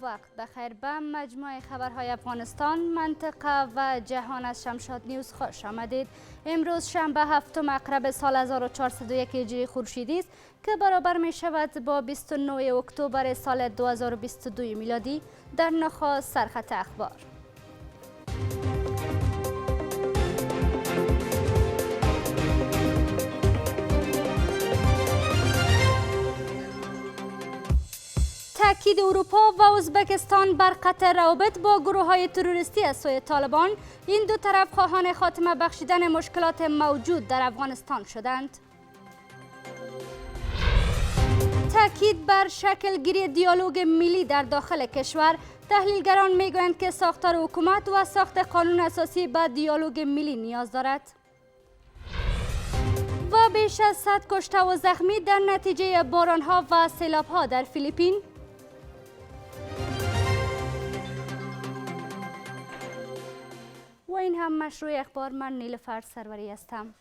وقت بخیر. به مجموعه خبرهای افغانستان، منطقه و جهان از شمشاد نیوز خوش آمدید. امروز شنبه 7 اکتبر سال 1401 هجری خورشیدی است که برابر می شود با 29 اکتبر سال 2022 میلادی. در نخست سرخط اخبار. تأکید اروپا و ازبکستان بر قطع روابط با گروه‌های تروریستی از سوی طالبان. این دو طرف خواهان خاتمه بخشیدن مشکلات موجود در افغانستان شدند. تأکید بر شکل گیری دیالوگ ملی در داخل کشور. تحلیلگران میگویند که ساختار حکومت و ساخت قانون اساسی به دیالوگ ملی نیاز دارد. و بیش از 100 کشته و زخمی در نتیجه باران‌ها و سیلاب‌ها در فیلیپین. و این هم مشروع اخبار. من نیلوفر سروری هستم.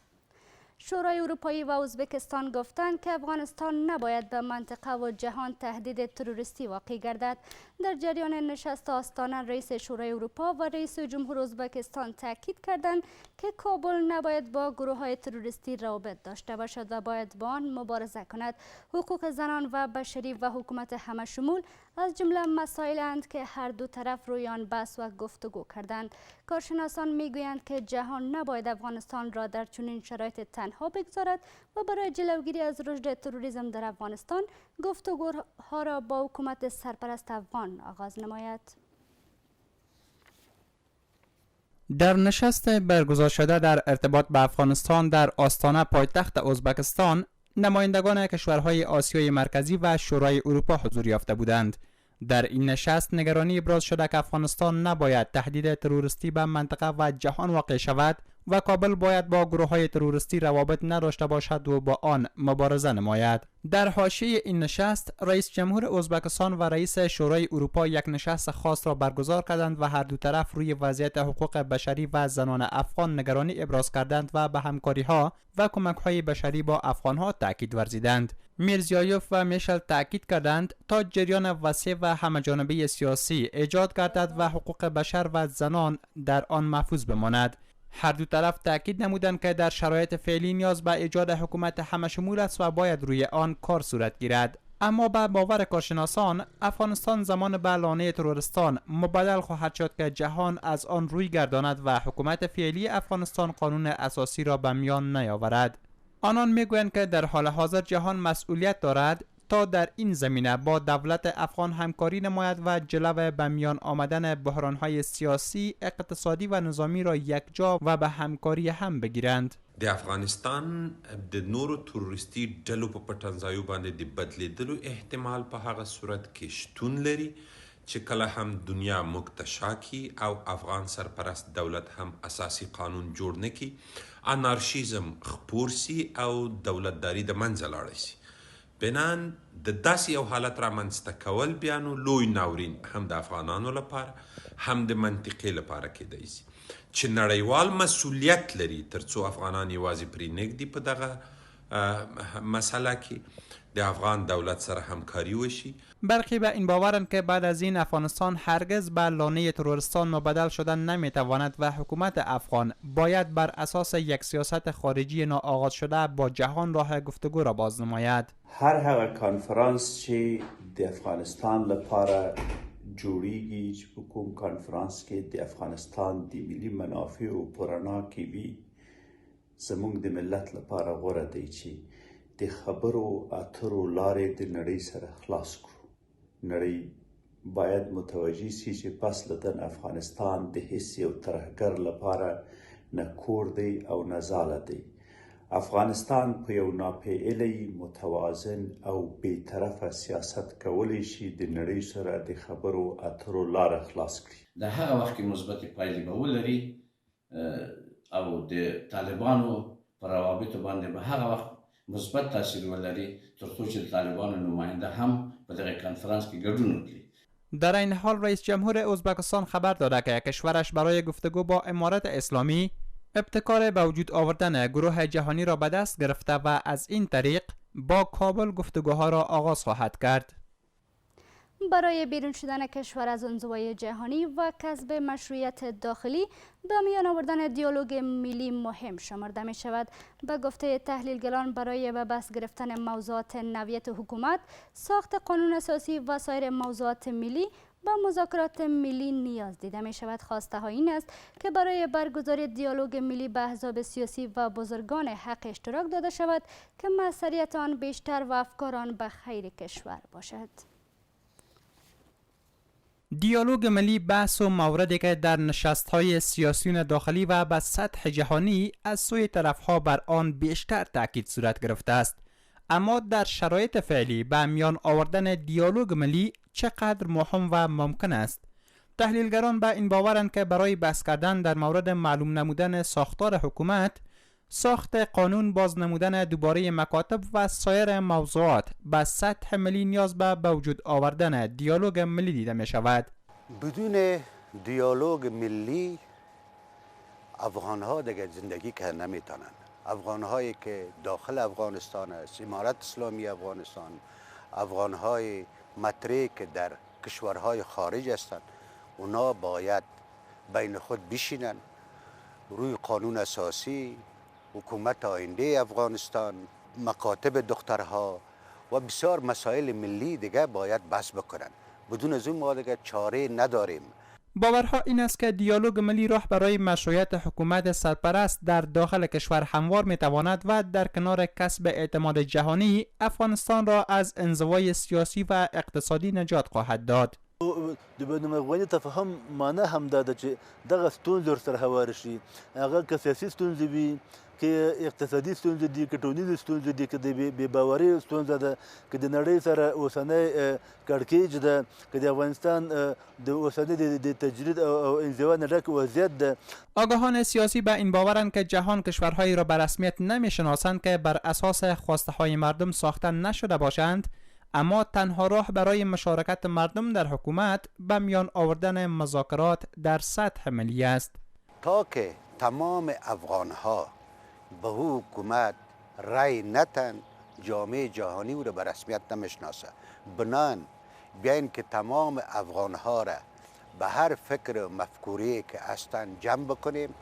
شورای اروپایی و ازبکستان گفتند که افغانستان نباید به منطقه و جهان تهدید تروریستی واقع گردد. در جریان نشست آستانه رئیس شورای اروپا و رئیس جمهور ازبکستان تاکید کردند که کابل نباید با گروه‌های تروریستی روابط داشته باشد و باید با آن مبارزه کند. حقوق زنان و بشری و حکومت همه شمول از جمله مسائل‌اند که هر دو طرف روی آن بحث و گفتگو کردند. کارشناسان میگویند که جهان نباید افغانستان را در چنین شرایط تنها بگذارد و برای جلوگیری از رشد تروریسم در افغانستان گفتگوها را با حکومت سرپرست افغان آغاز نماید. در نشست برگزار شده در ارتباط به افغانستان در آستانه پایتخت ازبکستان، نمایندگان کشورهای آسیای مرکزی و شورای اروپا حضور یافته بودند. در این نشست نگرانی ابراز شده که افغانستان نباید تهدید تروریستی به منطقه و جهان واقع شود و کابل باید با گروه‌های تروریستی روابط نداشته باشد و با آن مبارزه نماید. در حاشیه این نشست، رئیس جمهور ازبکستان و رئیس شورای اروپا یک نشست خاص را برگزار کردند و هر دو طرف روی وضعیت حقوق بشری و زنان افغان نگرانی ابراز کردند و به همکاری‌ها و کمک‌های بشری با افغان‌ها تاکید ورزیدند. میرزیایوف و میشل تاکید کردند تا جریان وسیع و همه‌جانبه سیاسی ایجاد گردد و حقوق بشر و زنان در آن محفوظ بماند. هر دو طرف تاکید نمودند که در شرایط فعلی نیاز به ایجاد حکومت همه‌شمول است و باید روی آن کار صورت گیرد. اما به باور کارشناسان، افغانستان زمان به لانه ترورستان مبدل خواهد شد که جهان از آن روی گرداند و حکومت فعلی افغانستان قانون اساسی را به میان نیاورد. آنان میگویند که در حال حاضر جهان مسئولیت دارد تا در این زمینه با دولت افغان همکاری نماید و جلو به میان آمدن بحران‌های سیاسی، اقتصادی و نظامی را یکجا و به همکاری هم بگیرند. د افغانستان د نورو تروریستي ډلو په پټنځایو باندې د بدلیدلو احتمال په هغه صورت کې شتون لري چې کله هم دنیا موږ ته شاکي او افغان سرپرست دولت هم اساسي قانون جوړ نکي، انارشیزم خپور سي او دولتداري د منځه لاړه سي. بنان د داسې یو حالت رامنځته کول بیا نو لوی ناورین هم د افغانانو لپاره هم د منطقې لپاره کېدای سي چې نړیوال مسؤلیت لري ترڅو افغانان یوازې پرې نږدي په دغه مسئله کې د افغان دولت سره همکاری وشي. برخی به این باورند که بعد از این افغانستان هرگز به لانه ترورستان مبدل شدن نمیتواند و حکومت افغان باید بر اساس یک سیاست خارجی ناآغاز شده با جهان راه گفتگو را باز نماید. هر هغه کانفرانس چې د افغانستان لپاره جوړیږي چې په کوم کانفرانس کې د افغانستان د ملي منافعو په رڼا کې وي، زموږ د ملت لپاره غوره دی چې د خبرو اترو لارې د نړۍ سره خلاص کړو. نړۍ باید متوجه سي چې پس له دن افغانستان د هیڅ یو ترهګر لپاره نه کور دی او نه ځاله دی. افغانستان په یو ناپیعلی، متوازن او بیطرفه سیاست کولی شي د نړۍ سره د خبرو اترو لاره خلاص کړي. د هغه وخت کې مثبت پایلې به ولري او د طالبانو پر روابطو باندې به هغه وخت مثبت تاثیر ولري ترڅو چې د طالبانو نماینده هم په دغه کنفرانس کې ګډون وکړي. در این حال رئیس جمهور ازبکستان خبر داده که کشورش برای گفتگو با امارت اسلامی ابتکار به وجود آوردن گروه جهانی را به دست گرفته و از این طریق با کابل گفتگوها را آغاز خواهد کرد. برای بیرون شدن کشور از انزوای جهانی و کسب مشروعیت داخلی به میان آوردن دیالوگ ملی مهم شمرده می شود. به گفته تحلیلگران برای به بحث گرفتن موضوعات نوعیت حکومت، ساخت قانون اساسی و سایر موضوعات ملی با مذاکرات ملی نیاز دیده می شود. خواسته ها این است که برای برگزاری دیالوگ ملی به احزاب سیاسی و بزرگان حق اشتراک داده شود که موثریت آن بیشتر و افکار آن به خیر کشور باشد. دیالوگ ملی بحث و موردی که در نشست‌های سیاسیون داخلی و به سطح جهانی از سوی طرف‌ها بر آن بیشتر تاکید صورت گرفته است. اما در شرایط فعلی به میان آوردن دیالوگ ملی چقدر مهم و ممکن است؟ تحلیلگران به این باورند که برای بحث کردن در مورد معلوم نمودن ساختار حکومت، ساخت قانون، باز نمودن دوباره مکاتب و سایر موضوعات به سطح ملی نیاز به وجود آوردن دیالوگ ملی دیده می شود. بدون دیالوگ ملی افغان ها دیگه زندگی که نمیتونن. افغان هایی که داخل افغانستان است، امارت اسلامی افغانستان، افغان های مطرح که در کشورهای خارج هستند، اونا باید بین خود بشینن روی قانون اساسی، حکومت آینده افغانستان، مکاتب دخترها و بسیار مسائل ملی دیگه باید بحث بکنن. بدون از اون ما دیگه چاره نداریم. باورها این است که دیالوگ ملی راه برای مشروعیت حکومت سرپرست در داخل کشور هموار می تواند و در کنار کسب اعتماد جهانی افغانستان را از انزوای سیاسی و اقتصادی نجات خواهد داد. د بین‌المللي تفاهم معنی هم دا ده چې دغه ستونزې ورسره هواره شي. هغه که سیاسي ستونزې وي، که اقتصادي ستونزې دي، که ټولنیزې ستونزې دي، که د بې باورۍ ستونزه ده، که د نړۍ سره اوسنی کړکېچ ده، که د افغانستان د اوسني د تجرید او انزوا نه ډک وضعیت ده. آگاهان سیاسی به این باورند که جهان کشورهایی را به رسمیت نمی‌شناسند که بر اساس خواسته‌های مردم ساخته نشده باشند، اما تنها راه برای مشارکت مردم در حکومت به میان آوردن مذاکرات در سطح ملی است. تا که تمام افغان ها به حکومت رای نتن، جامعه جهانی او را به رسمیت نمیشناسه. بنان بیاین که تمام افغان ها را به هر فکر و مفکوری که هستند جمع بکنیم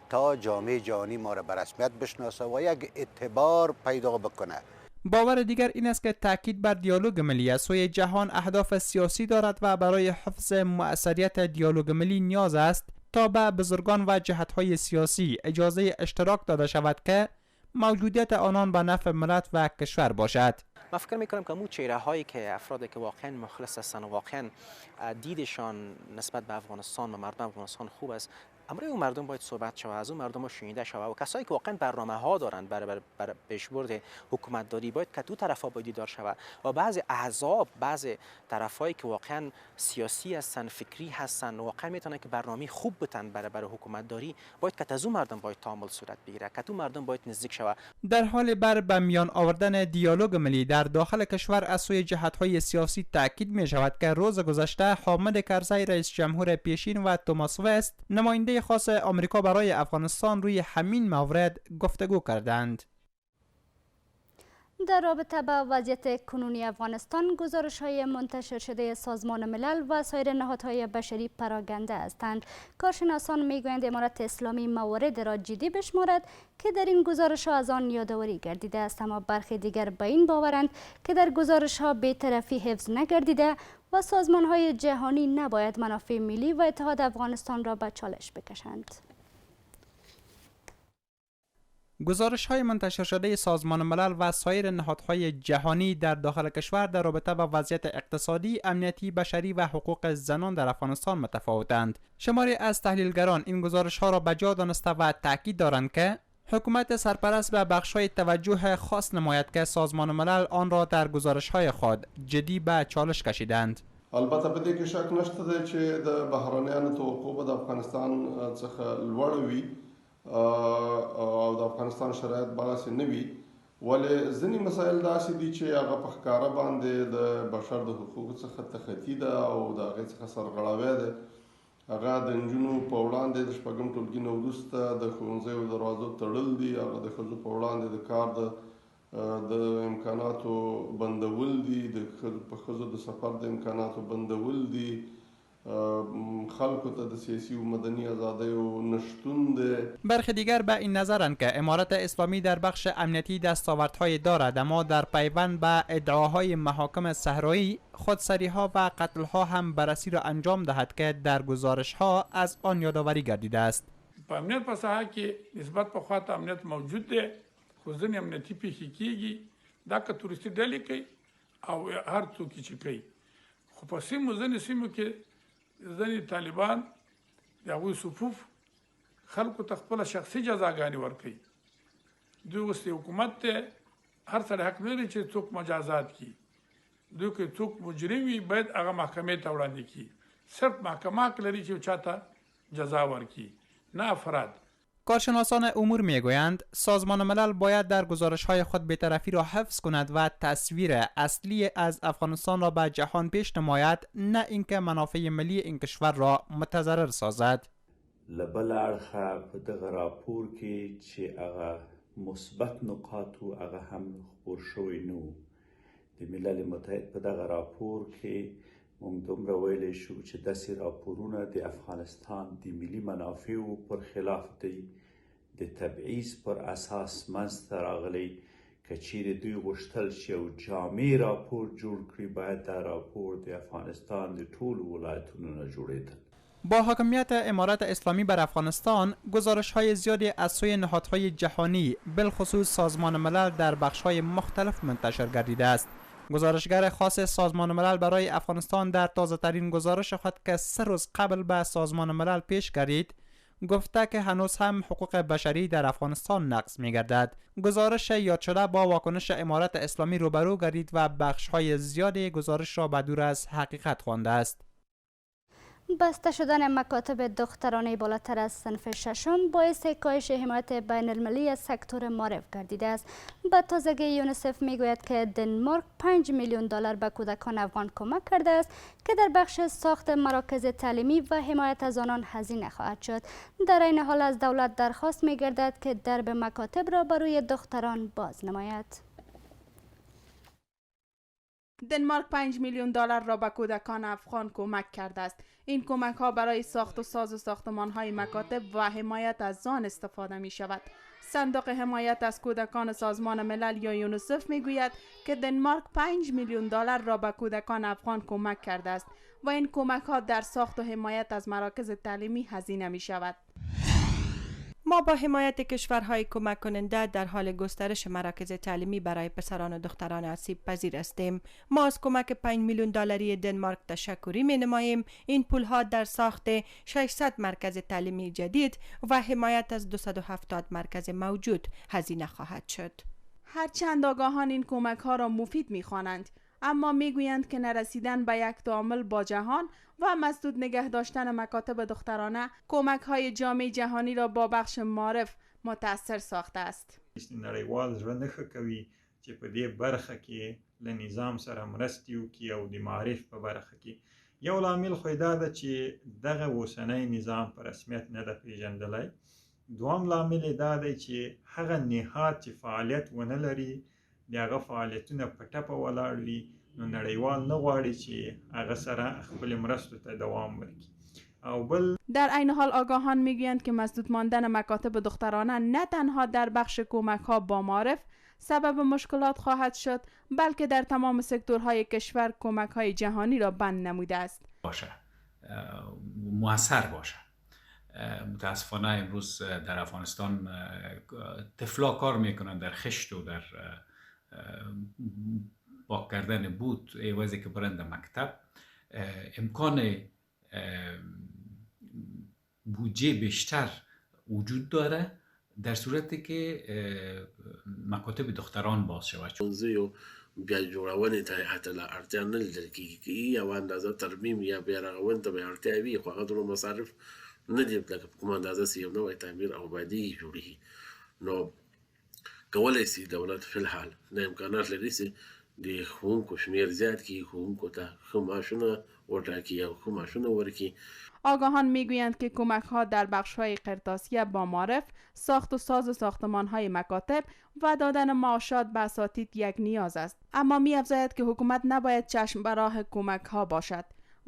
تا جامعه جهانی ما را به رسمیت بشناسه و یک اعتبار پیدا بکنه. باور دیگر این است که تاکید بر دیالوگ ملی از سوی جهان اهداف سیاسی دارد و برای حفظ مؤثریت دیالوگ ملی نیاز است تا به بزرگان و جهت‌های سیاسی اجازه اشتراک داده شود که موجودیت آنان به نفع ملت و کشور باشد. من فکر میکنم که چهره هایی که افرادی که واقعا مخلص هستند و واقعا دیدشان نسبت به افغانستان و مردم افغانستان خوب است، امروز اون مردم باید صحبت شود، از اون مردم شنیده شود و کسایی که واقعا برنامه ها دارند برای پیشبرد حکومت داری باید که دو طرفا باید دیدار شود و بعضی احزاب، بعضی طرفایی که واقعا سیاسی هستند، فکری هستند، واقعا میتونن که برنامه خوب بتن برای حکومت داری، باید که از اون مردم باید تعامل صورت بگیره، که اون مردم باید نزدیک شود. در حال به میان آوردن دیالوگ ملی در داخل کشور از سوی جهت‌های سیاسی تاکید می شود که روز گذشته حامد کرزی رئیس جمهور پیشین و توماس وست نماینده خاص آمریکا برای افغانستان روی همین مورد گفتگو کردند. در رابطه با وضعیت کنونی افغانستان، گزارش‌های منتشر شده سازمان ملل و سایر نهادهای بشری پراگنده هستند. کارشناسان می‌گویند امارت اسلامی موارد را جدی بشمارد که در این گزارش‌ها از آن یادآوری گردیده است، اما برخی دیگر به این باورند که در گزارش‌ها بی‌طرفی حفظ نگردیده و سازمان‌های جهانی نباید منافع ملی و اتحاد افغانستان را به چالش بکشند. گزارش‌های منتشر شده سازمان ملل و سایر نهادهای جهانی در داخل کشور در رابطه با وضعیت اقتصادی، امنیتی، بشری و حقوق زنان در افغانستان متفاوتند. شماری از تحلیلگران این گزارش‌ها را به جا دانسته و تاکید دارند که حکومت سرپرست به بخش‌های توجه خاص نماید که سازمان ملل آن را در گزارش‌های خود جدی به چالش کشیدند. البته په دې کې شک نشته دی چې د بهرنیانو توقع به د افغانستان څخه لوړ وي او د افغانستان شرایط بغاسې نه وي، ولې ځینې مسایل داسې دي چې هغه په ښکاره باندې د بشر د حقوقو څخه تخطي ده او د هغې څخه سرغړاوی دی. هغه د نجونو په وړاندې د شپږم ټولګي نه وروسته د ښوونځیو دروازو تړل دي، هغه د ښځو په وړاندې د کار د د امکاناتو بندول دي، په ښځو د سفر د امکاناتو بندول دي، خلکو ته د سیاسی و مدنی آزادیو نشتون ده. برخی دیگر به این نظرند که امارت اسلامی در بخش امنیتی دستاوردهای دارد، اما در پیوند به ادعاهای محاکم صحرایی خودسریها و قتلها هم بررسی را انجام دهد که در گزارشها از آن یادآوری گردیده است. په امنیت په ساحه کې نسبت په خواته امنیت موجود دی، خو ځینې امنیتي پیښې کېږي دا که تورستي ډلې کوي او هر څوک چې کوي، خو په ځینې سیمو کې ځینې طالبان د هغوی صفوف خلکو ته خپله شخصي جزاګانې ورکوي. دوی اوس حکومت ته هر سړی حق نه لري چې څوک مجازات کړي. دوی که څوک مجرم وي باید هغه محکمې ته وړاندې کړي. صرف محکمه حق لري چې چاته جزا ورکړي، نه افراد. کارشناسان امور میگویند سازمان ملل باید در گزارش‌های خود بی‌طرفی را حفظ کند و تصویر اصلی از افغانستان را به جهان پیش نماید، نه اینکه منافع ملی این کشور را متضرر سازد. لبل اړخه په دغه راپور کې چې هغه مثبت نقاط او هغه هم خبر شوی نو د ملل متحد په دغه راپور کې موږ دومره ویلی شو چې داسې راپورونه د افغانستان د ملي منافعو پر خلاف دی، د تبعیض پر اساس منځته راغلی. که چیرې دوی غوښتل چې یو جامع راپور جوړ کړي، باید دا راپور د افغانستان د ټولو ولایتونو نه جوړېدل. با حاکمیت امارت اسلامی بر افغانستان، گزارش‌های زیادی از سوی نهادهای جهانی بالخصوص سازمان ملل در بخش‌های مختلف منتشر گردیده است. گزارشگر خاص سازمان ملل برای افغانستان در تازه‌ترین گزارش خود که 3 روز قبل به سازمان ملل پیش گردید، گفته که هنوز هم حقوق بشری در افغانستان نقض می‌گردد. گزارش یاد شده با واکنش امارت اسلامی روبرو گردید و بخش‌های زیادی گزارش را به دور از حقیقت خوانده است. بسته شدن مکاتب دخترانه بالاتر از صنف ششم باعث کاهش حمایت بین المللی از سکتور معرف گردیده است. به تازگی یونیسف میگوید که دنمارک 5 میلیون دلار به کودکان افغان کمک کرده است که در بخش ساخت مراکز تعلیمی و حمایت از آنان هزینه خواهد شد. در این حال از دولت درخواست میگردد که درب مکاتب را بر روی دختران باز نماید. دنمارک 5 میلیون دلار را به کودکان افغان کمک کرده است. این کمک ها برای ساخت و ساز ساختمان های مکاتب و حمایت از آن استفاده می شود. صندوق حمایت از کودکان سازمان ملل یا یونیسف می گوید که دنمارک 5 میلیون دلار را به کودکان افغان کمک کرده است و این کمک ها در ساخت و حمایت از مراکز تعلیمی هزینه می شود. ما با حمایت کشورهای کمک کننده در حال گسترش مراکز تعلیمی برای پسران و دختران آسیب پذیر هستیم. ما از کمک 5 میلیون دلاری دنمارک تشکری می نماییم. این پولها در ساخت 600 مرکز تعلیمی جدید و حمایت از 270 مرکز موجود هزینه خواهد شد. هرچند آگاهان این کمک ها را مفید می خوانند، اما میگویند که نرسیدن به یک تعامل با جهان و مسدود نگه داشتن مکاتب دخترانه کمک های جامعه جهانی را با بخش معرف متاثر ساخته است. نړیوال زړه نه ښه کوي چې په دې برخه کې له نظام سره مرستې وکړي او د معرف په برخه کې. یو لامل خو دا ده چې دغه اوسنی نظام په رسمیت نه ده پیژندلی. دوم لامل دا دی چې هغه نهاد چې فعالیت ونه لري د هغه فعالیتونه په ټپه ولاړ وي، نو نړیوال نه غواړي چې هغه سره خپل مرستو ته دوام ورکړي. او بل در عین حال آگاهان میگویند که مسدود ماندن مکاتب دخترانه نه تنها در بخش کمک ها با معرف سبب مشکلات خواهد شد، بلکه در تمام سکتورهای کشور کمک های جهانی را بند نموده است. موثر باشه. متاسفانه امروز در افغانستان طفلا کار میکنن در خشت و در پاک کردن بود عوضی که برند مکتب. امکان بودجه بیشتر وجود داره در صورتی که مکاتب دختران باز شود. ښوونځیو بیا جوړونې ته حتی لا اړتیا نه لیدل کېږي که یوه اندازه ترمیم یا بیا رغونې ته به اړتیا وي، خو هغه دومره مصارف نه دي لکه په کومه اندازه چې یو نوی تعمیر او آبادي جوړېږي. نو کولی شي دولت فی الحال نه امکانات لري چې د ښوونکو شمیر زیات کړي، ښوونکو ته ښه معاشونه وټاکي او ښه معاشونه ورکړي. آگاهان میگویند که کمک ها در بخش های قرطاسیه با معارف، ساخت و ساز ساختمان های مکاتب و دادن معاشات به اساتید یک نیاز است. اما می افزاید که حکومت نباید چشم به راه کمک ها باشد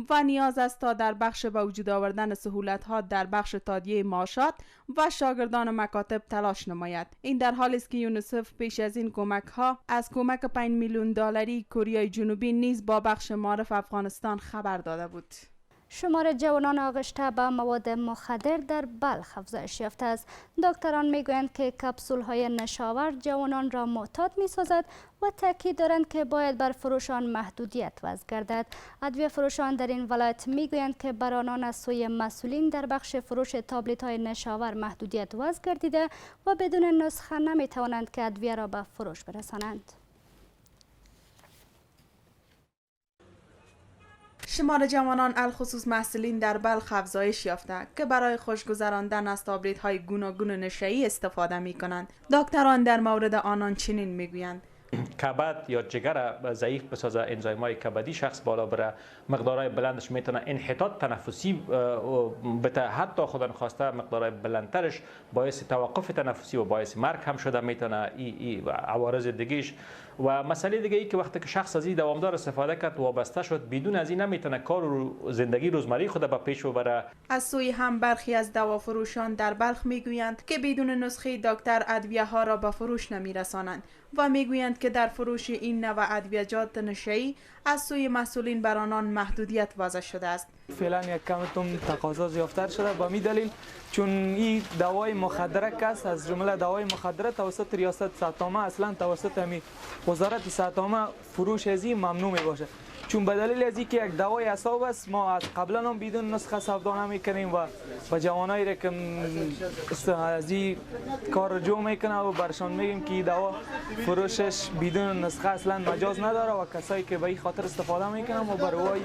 و نیاز است تا در بخش به وجود آوردن سهولت ها در بخش تادیه معاشات و شاگردان مکاتب تلاش نماید. این در حالی است که یونیسف پیش از این کمک ها از کمک 5 میلیون دلاری کره جنوبی نیز با بخش معارف افغانستان خبر داده بود. شمار جوانان آغشته به مواد مخدر در بلخ افزایش یافته است. دکتران میگویند که کپسول های نشاور جوانان را معتاد می سازد و تاکید دارند که باید بر فروش آن محدودیت وضع گردد. ادویه فروشان در این ولایت میگویند که بر آنان از سوی مسئولین در بخش فروش تابلت های نشاور محدودیت وضع گردیده و بدون نسخه نمی توانند که ادویه را به فروش برسانند. شمار جوانان الخصوص محصلین در بلخ افزایش یافته که برای خوش گذراندن از تابلت های گوناگون نشه‌ای استفاده می کنند. دکتران در مورد آنان چنین می گویند: کبد یا جگر ضعیف بسازه، انزایم‌های کبدی شخص بالا بره، مقدارهای بلندش میتونه انحطاط تنفسی بته، حتی خودن خواسته مقدارهای بلندترش باعث توقف تنفسی و باعث مرگ هم شده میتونه. این عوارض دیگهش و مسئله دیگه ای که وقتی که شخص از این دوامدار استفاده کرد وابسته شد، بدون از این نمیتونه کار و زندگی روزمره خود به پیش ببره. از سوی هم برخی از دوافروشان در بلخ میگویند که بدون نسخه دکتر ادویه ها را به فروش نمیرسانند و میگویند که در فروش این نوع ادویجات نشه‌ای از سوی مسئولین بر آنان محدودیت وضع شده است. فعلا یک کمتون تقاضا زیادتر شده به می دلیل چون این دوای مخدره است، از جمله دوای مخدره توسط ریاست صحت‌نامه اصلا توسط همین وزارت صحت‌نامه فروش از این ممنوع می باشه، چون به دلیل از اینکه یک دوای اعصاب است ما از قبلا هم بدون نسخه سودا نمی‌کنیم و با جوانایی را که از این کار جو میکنه و برشان میگیم که دوا فروشش بدون نسخه اصلا مجاز نداره و کسایی که به این خاطر استفاده میکنن و برای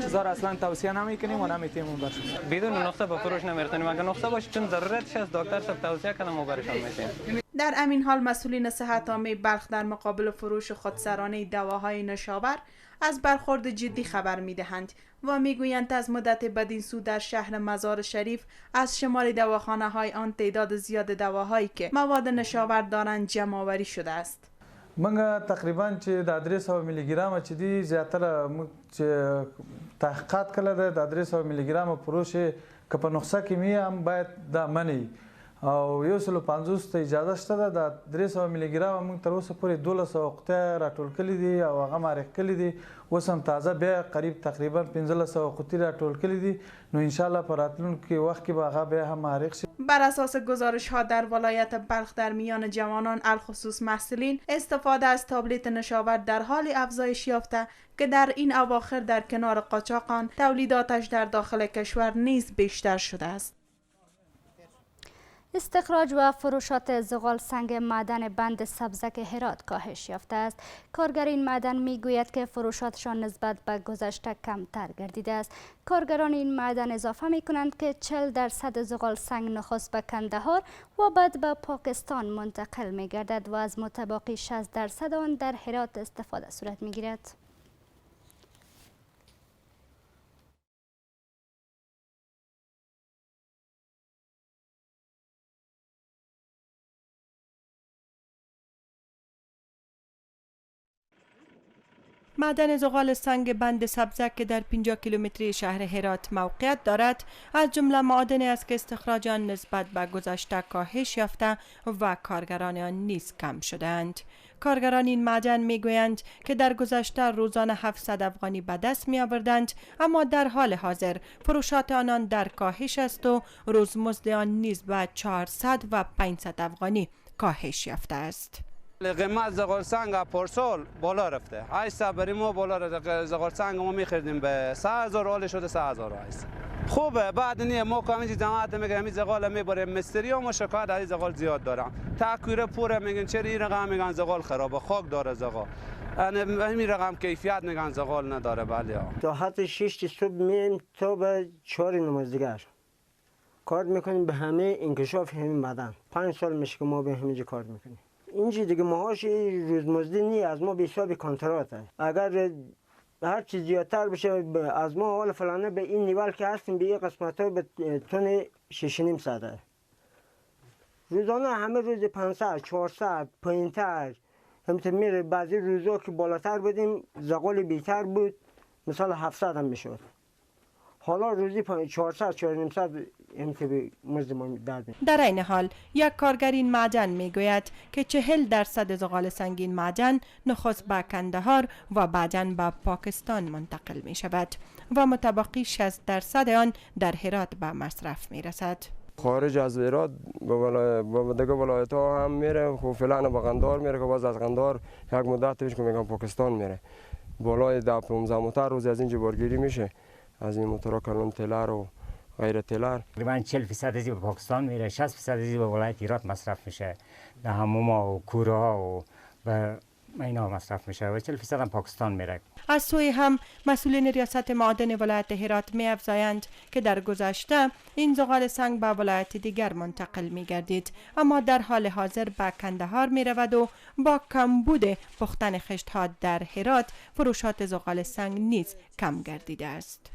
چیزا را اصلا توصیه نمیکنیم و نمیتیم برشان بدون نسخه به فروش نمیرسونیم. اگر نسخه باشه چون ضرورتش از دکتر صاحب توصیه کنم و برشان میتیم. در همین حال مسئولین صحت عامه بلخ در مقابل فروش خودسرانه دواهای نشاور از برخورد جدی خبر میدهند و میگویند از مدت بدین سو در شهر مزار شریف از شمار دواخانه های آن تعداد زیاد دواهایی که مواد نشاور دارند جمع آوری شده است. منگه تقریبا چې د 300 میلی ګرام چې دی زیاتره چې تحقیقات کړل د 300 میلی ګرام فروش که په نسخه کې می هم باید د منی او 150 ته اجازه شته د 300 میلی ګرام موږ تر اوسه پورې 1200 قطۍ راټول کړي دي او هغه معرفي کړي دي. اوس هم تازه بیا قریب تقریبا 1500 قطۍ راټول کړي دي. نو ان شاء الله په راتلونکي وخت کې به هغه بیا هم معرفي شي. بر اساس گزارش ها در ولایت بلخ در میان جوانان الخصوص محصلین استفاده از تابلت نشاور در حال افزایش یافته که در این اواخر در کنار قاچاقان تولیداتش در داخل کشور نیز بیشتر شده است. استخراج و فروشات زغال سنگ معدن بند سبزک هرات کاهش یافته است. کارگر این معدن میگوید که فروشاتشان نسبت به گذشته کمتر گردیده است. کارگران این معدن اضافه می کنند که 40% زغال سنگ نخست به کندهار و بعد به پاکستان منتقل می گردد و از متبقی 60% آن در هرات استفاده صورت می گیرد. معدن زغال سنگ بند سبزک که در 50 کیلومتری شهر هرات موقعیت دارد از جمله معادنی است که استخراج آن نسبت به گذشته کاهش یافته و کارگران آن نیز کم شدند. کارگران این معدن میگویند که در گذشته روزانه 700 افغانی به دست می آوردند، اما در حال حاضر فروشات آنان در کاهش است و روزمزد آن نیز به 400 و 500 افغانی کاهش یافته است. قیمت زغال سنگ پارسال بالا رفته. 800 برای ما بالا رفته. زغال سنگ ما می‌خریدیم به 3000 حال شده 3000 است. خوبه. بعد نه ما کامیز جماعت میگه همین زغال میبریم مستری و شکایت از زغال زیاد دارم. تاکوره پوره میگن چرا این رقم میگن زغال خرابه، خاک داره زغال. همین رقم کیفیت میگن زغال نداره. بله. ساعت 6 صبح میایم تا به 4 نمازدیگر کار میکنیم به همه انکشاف همین معدن. 5 سال میشه که ما به همینجا کار میکنیم. اینجا دیگه ماهاش روزمزدی نی، از ما به حساب کنتراته. اگر هر چیز زیادتر بشه از ما حال فلانه به این نیول که هستیم به این قسمت ها به تن 6.5 ساعته. روزانه همه روز 500 400 پایینتر همینطور میره. بعضی روزا که بالاتر بودیم زغال بیتر بود، مثلا 700 هم میشد. حالا روزی 400 400 همینطور مزد ما دادیم. در این حال یک کارگر این معدن میگوید که 40% زغال سنگین معدن نخست به کندهار و بعداً به پاکستان منتقل می شود و متبقی 60% آن در هرات به مصرف می رسد. خارج از هرات به دیگه ولایت ها هم میره. خب فعلا به قندهار میره که باز از قندهار یک مدت پیش که میگم پاکستان میره. بالای 15 موتر روزی از اینجا بارگیری میشه. از این موتورها کلون تلر و غیر تلر. تقریبا 40% از به پاکستان میره، 60% از به ولایت هرات مصرف میشه. در حموم و کوره ها و به اینا مصرف میشه و 40% هم پاکستان میره. از سوی هم مسئولین ریاست معادن ولایت هرات می افزایند که در گذشته این زغال سنگ به ولایت دیگر منتقل می گردید، اما در حال حاضر به کندهار می رود و با کمبود پختن خشت ها در هرات فروشات زغال سنگ نیز کم گردیده است.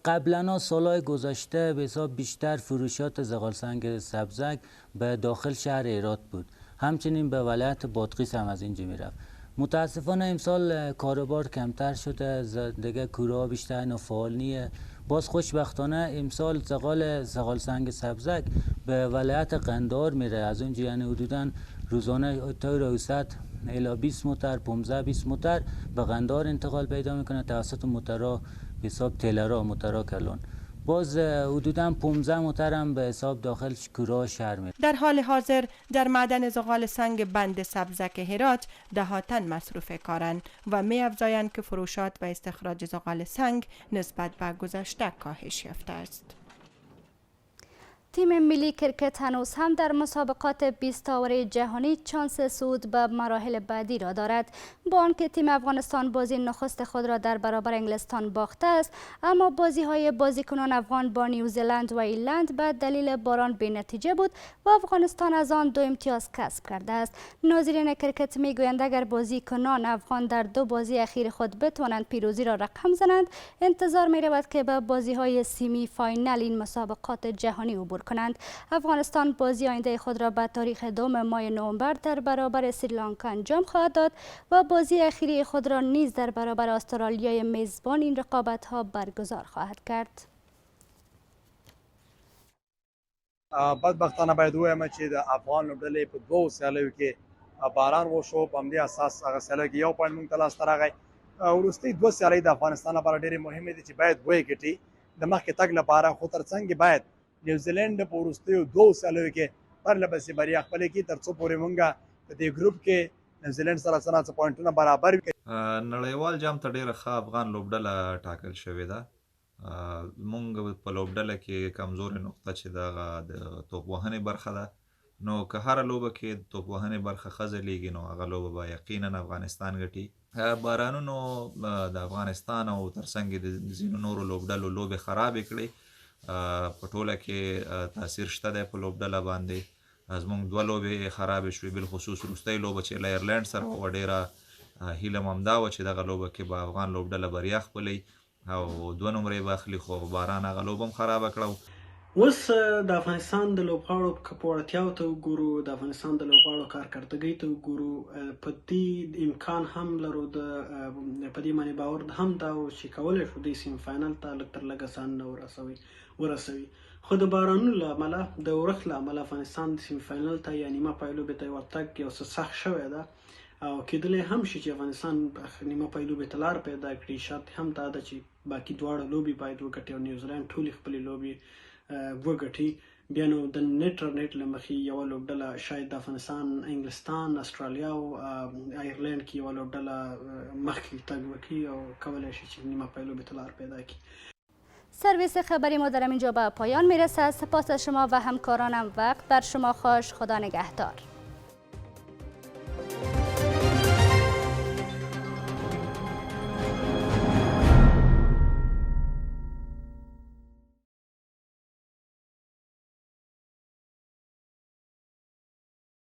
قبلا سالهای گذشته به حساب بیشتر فروشات زغال سنگ سبزک به داخل شهر هرات بود، همچنین به ولایت بادغیس هم از اینجا می رفت. متاسفانه امسال کاروبار کمتر شده، دیگه کوره بیشتر اینا فعال نیه. باز خوشبختانه امسال زغال سنگ سبزک به ولایت قندهار میره. از اونجا یعنی حدودا روزانه تا 100 الی 20 موتر 15-20 موتر به قندهار انتقال پیدا میکنه توسط موترها به حساب تلرها موترها کلون. باز حدوداً 15 موتر هم به حساب داخل کوره شهر میره. در حال حاضر در معدن زغال سنگ بند سبزک هرات دهاتاً مصروف کارند و می افزایند که فروشات و استخراج زغال سنگ نسبت به گذشته کاهش یافته است. تیم ملی کرکت هنوز هم در مسابقات 20 آوره جهانی چانس صعود به مراحل بعدی را دارد، با آنکه تیم افغانستان بازی نخست خود را در برابر انگلستان باخته است، اما بازی‌های بازیکنان افغان با نیوزلند و ایرلند به دلیل باران بی‌نتیجه بود و افغانستان از آن 2 امتیاز کسب کرده است. ناظرین کرکت می‌گویند اگر بازیکنان افغان در 2 بازی اخیر خود بتوانند پیروزی را رقم زنند، انتظار می‌رود که به بازی‌های سیمی فاینال این مسابقات جهانی عبور کنند. افغانستان بازی آینده خود را به تاریخ 2 ماه نوامبر در برابر سریلانکا انجام خواهد داد و بازی اخیری خود را نیز در برابر استرالیای میزبان این رقابت‌ها برگزار خواهد کرد. بدبختانه باید ووایم چې د افغان لوبډلې په 2 سیالیو کې باران وشو. په همدې اساس هغه سیالیو کې 1 پوینټ موږ ته لاسته راغی. وروستۍ 2 سیالۍ د افغانستان لپاره ډېرې مهمې دي چې باید وګټي د مخکې تګ لپاره، خو ترڅنګ باید نیوزیلند په وروستیو 2 سیالیو کې پرله پسې بریا خپله کړي تر څو پورې موږ په دې ګروپ کې نیوزیلند سره څه نه څه پوینټونه برابر کړي. نړیوال جام ته ډېره ښه افغان لوبډله ټاکل شوې ده. موږ په لوبډله کې کمزورې نقطه چې دغه د توپ وهنې برخه ده، نو که هره لوبه کې د توپ وهنې برخه ښه ځلیږي نو هغه لوبه به یقینا افغانستان ګټي. بارانونو د افغانستان او ترڅنګ د ځینو نورو لوبډلو لوبې خرابې کړې. په ټوله کې تاثیر شته دی په لوبډله باندې. زموږ 2 لوبې خرابې شوې، بالخصوص وروستۍ لوبه چې له ایرلند سره وه، ډېره هیله مې همدا وه چې دغه لوبه کې به افغان لوبډله بریا خپلوي او 2 نمرې به اخلي، خو باران هغه لوبه هم خرابه کړه. اوس د افغانستان د لوبغاړو که په وړتیاو ته وګورو، د افغانستان د لوبغاړو کارکردګۍ ته وګورو، په دې امکان هم لرو، په دې باندې باور هم دا و چې کولی شو دې سیم فاینل ته لږ تر لږه ځانونه ورسوي. خو د بارانونو له امله، د اورښت له امله افغانستان سیم فاینل ته یا نیمه پای لوبې ته ورتګ یو څه سخت شوی ده او کېدلی هم شي چې افغانستان نیمه پای لوبې ته لار پیدا کړي. شرط هم دا ده چې باقي دواړه لوبې باید وګټي او نیوزیلند ټولې خپلې لوبې وګټي. بیا نو د نیټ له مخې یوه لوبډله شاید د افغانستان، انګلستان، استرالیا او ایرلند کې یوه لوبډله مخکې تګ وکړي او کولی شي چې نیمه پای لوبې ته لار پیدا کړي. سرویس خبری ما در اینجا به پایان میرسد. سپاس از شما و همکارانم. وقت بر شما خوش. خدا نگهدار.